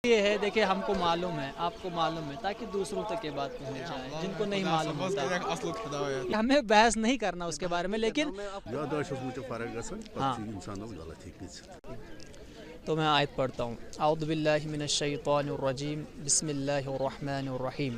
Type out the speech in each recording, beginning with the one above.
یہ ہے دیکھیں ہم کو معلوم ہے آپ کو معلوم ہے تاکہ دوسروں تک یہ بات پہنچ جائے جن کو نہیں معلوم ہوتا ہمیں بحث نہیں کرنا اس کے بارے میں لیکن ہاں تو میں آیت پڑھتا ہوں اعوذ باللہ من الشیطان الرجیم بسم اللہ الرحمن الرحیم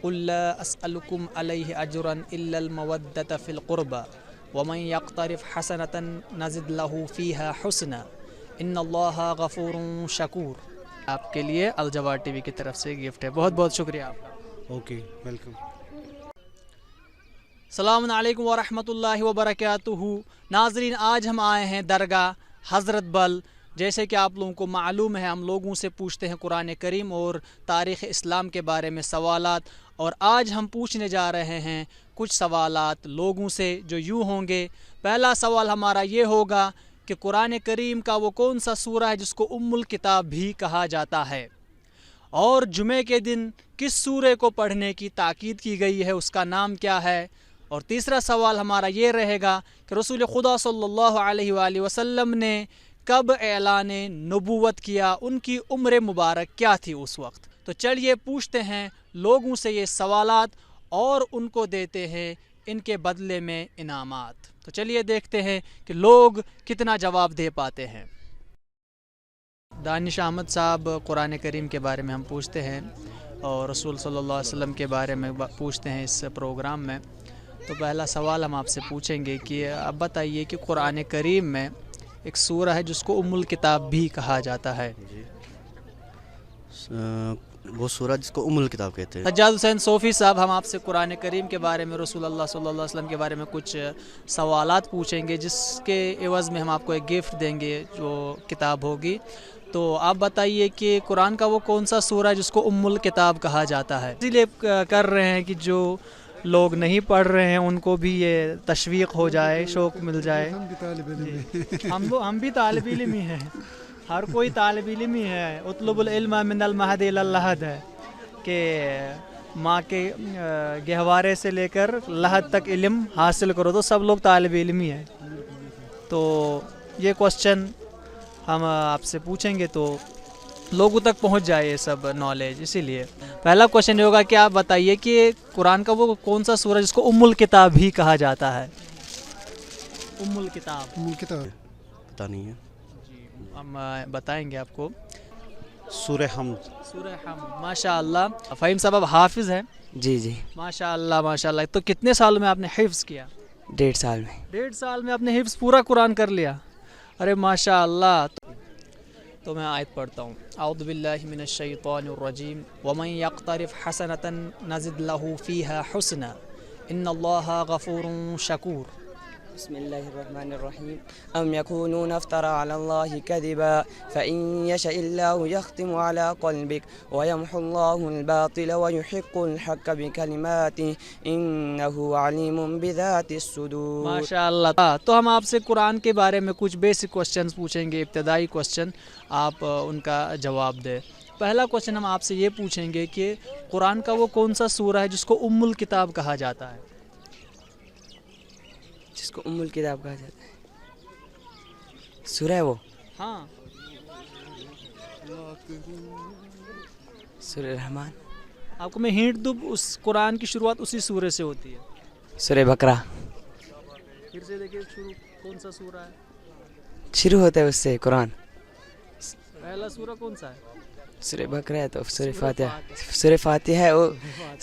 قل لا اسألكم علیہ اجرا الا المودۃ فی القربى ومن یقترف حسنة نزد له فیها حسنا ان اللہ غفور شکور. آپ کے لیے الجوار ٹی وی کی طرف سے گفٹ ہے. بہت بہت شکریہ آپ کا. Okay welcome. السلام علیکم ورحمۃ اللہ وبرکاتہ. ناظرین آج ہم آئے ہیں درگاہ حضرت بل. جیسے کہ آپ لوگوں کو معلوم ہے ہم لوگوں سے پوچھتے ہیں قرآن کریم اور تاریخ اسلام کے بارے میں سوالات، اور آج ہم پوچھنے جا رہے ہیں کچھ سوالات لوگوں سے جو یوں ہوں گے. پہلا سوال ہمارا یہ ہوگا کہ قرآن کریم کا وہ کون سا سورہ ہے جس کو ام الکتاب بھی کہا جاتا ہے، اور جمعے کے دن کس سورے کو پڑھنے کی تاکید کی گئی ہے اس کا نام کیا ہے. اور تیسرا سوال ہمارا یہ رہے گا کہ رسول خدا صلی اللہ علیہ وآلہ وسلم نے کب اعلان نبوت کیا، ان کی عمر مبارک کیا تھی اس وقت. تو چلیے پوچھتے ہیں لوگوں سے یہ سوالات اور ان کو دیتے ہیں ان کے بدلے میں انعامات. تو چلیے دیکھتے ہیں کہ لوگ کتنا جواب دے پاتے ہیں. دانش احمد صاحب قرآن کریم کے بارے میں ہم پوچھتے ہیں اور رسول صلی اللہ علیہ وسلم کے بارے میں پوچھتے ہیں اس پروگرام میں. تو پہلا سوال ہم آپ سے پوچھیں گے کہ اب بتائیے کہ قرآن کریم میں ایک سورہ ہے جس کو ام الکتاب بھی کہا جاتا ہے. جی وہ سورہ جس کو ام الکتاب کہتے ہیں. سجاد حسین صوفی صاحب ہم آپ سے قرآن کریم کے بارے میں رسول اللہ صلی اللہ علیہ وسلم کے بارے میں کچھ سوالات پوچھیں گے جس کے عوض میں ہم آپ کو ایک گفٹ دیں گے جو کتاب ہوگی. تو آپ بتائیے کہ قرآن کا وہ کون سا سورہ ہے جس کو ام الکتاب کہا جاتا ہے. اسی لیے کر رہے ہیں کہ جو لوگ نہیں پڑھ رہے ہیں ان کو بھی یہ تشویق ہو جائے، شوق مل جائے. ہم بھی طالب علم ہی ہیں، ہر کوئی طالب علم ہی ہے. اطلب العلم من المہد الی اللحد ہے کہ ماں کے گہوارے سے لے کر لحد تک علم حاصل کرو. تو سب لوگ طالب علم ہی ہیں. تو یہ کوسچن ہم آپ سے پوچھیں گے تو لوگوں تک پہنچ جائے یہ سب نالج. اسی لیے پہلا کوشچن یہ ہوگا کہ آپ بتائیے کہ قرآن کا وہ کون سا سورہ جس کو ام الکتاب بھی کہا جاتا ہے. ام الکتاب. ام الکتاب پتہ نہیں ہے. جی ہم بتائیں گے آپ کو. سورہ حمد. سورہ حمد. ماشاء اللہ. فہیم صاحب حافظ ہیں. جی جی ماشاء اللہ ماشاء اللہ. تو کتنے سالوں میں آپ نے حفظ کیا؟ 1.5 سال میں. 1.5 سال میں آپ نے حفظ پورا قرآن کر لیا. ارے ماشاء اللہ. تو میں آیت پڑھتا ہوں اعوذ باللہ من الشیطان الرجیم ومن یقترف حسنة نزد له فیها حسنا ان اللہ غفور شکور. بسم اللہ الرحمن الرحیم. ام یکونون افترى علی اللہ کذبا فإن یشأ اللہ یختم علی قلبک ویمحو اللہ الباطل ویحق الحق بکلماته انہ علیم بذات الصدور. ماشاء اللہ. تو ہم آپ سے قرآن کے بارے میں کچھ بیسک کوسچنز پوچھیں گے، ابتدائی کوسچن، آپ ان کا جواب دیں. پہلا کوسچن ہم آپ سے یہ پوچھیں گے کہ قرآن کا وہ کون سا سورہ ہے جس کو ام الکتاب کہا جاتا ہے؟ جس کو ام الکتاب کہا جاتا ہے سورہ ہے وہ؟ ہاں سورہ رحمان. آپ کو میں ہینٹ دوں، اس قرآن کی شروعات اسی سورے سے ہوتی ہے. سورہ بقرہ. پھر سے دیکھیے شروع کون سا سورہ ہے؟ شروع ہوتا ہے اس سے قرآن. پہلا سورہ کون سا ہے؟ سورہ بقرہ ہے تو سورہ فاتحہ. سورہ فاتحہ ہے وہ.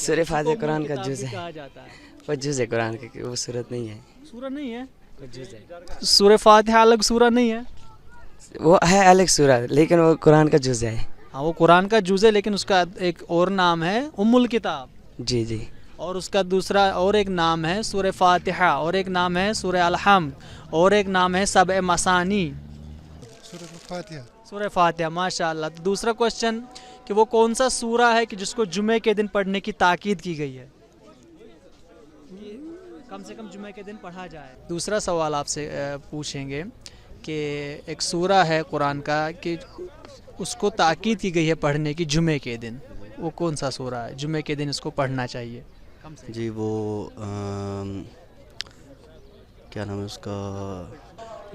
سورہ فاتحہ قرآن کا جز ہے. کہا جاتا ہے. وہ جز ہے قرآن کا، وہ سورت نہیں ہے. سورہ نہیں ہے؟ وہ جز ہے. سورہ فاتحہ الگ سورہ نہیں ہے؟ وہ ہے الگ سورہ لیکن وہ قرآن کا جز ہے. ہاں وہ قرآن کا جز ہے لیکن اس کا ایک اور نام ہے ام الکتاب. جی جی. اور اس کا دوسرا اور ایک نام ہے سورہ فاتحہ، اور ایک نام ہے سورہ الحمد، اور ایک نام ہے سبع مثانی. سورہ فاتحہ. ماشاء اللہ. تو دوسرا کوشچن کہ وہ کون سا سورہ ہے کہ جس کو جمعے کے دن پڑھنے کی تاکید کی گئی ہے؟ کم سے کم جمعے کے دن پڑھا جائے. دوسرا سوال آپ سے پوچھیں گے کہ ایک سورہ ہے قرآن کا کہ اس کو تاکید کی گئی ہے پڑھنے کی جمعے کے دن، وہ کون سا سورہ ہے جمعے کے دن اس کو پڑھنا چاہیے؟ جی وہ کیا نام ہے اس کا؟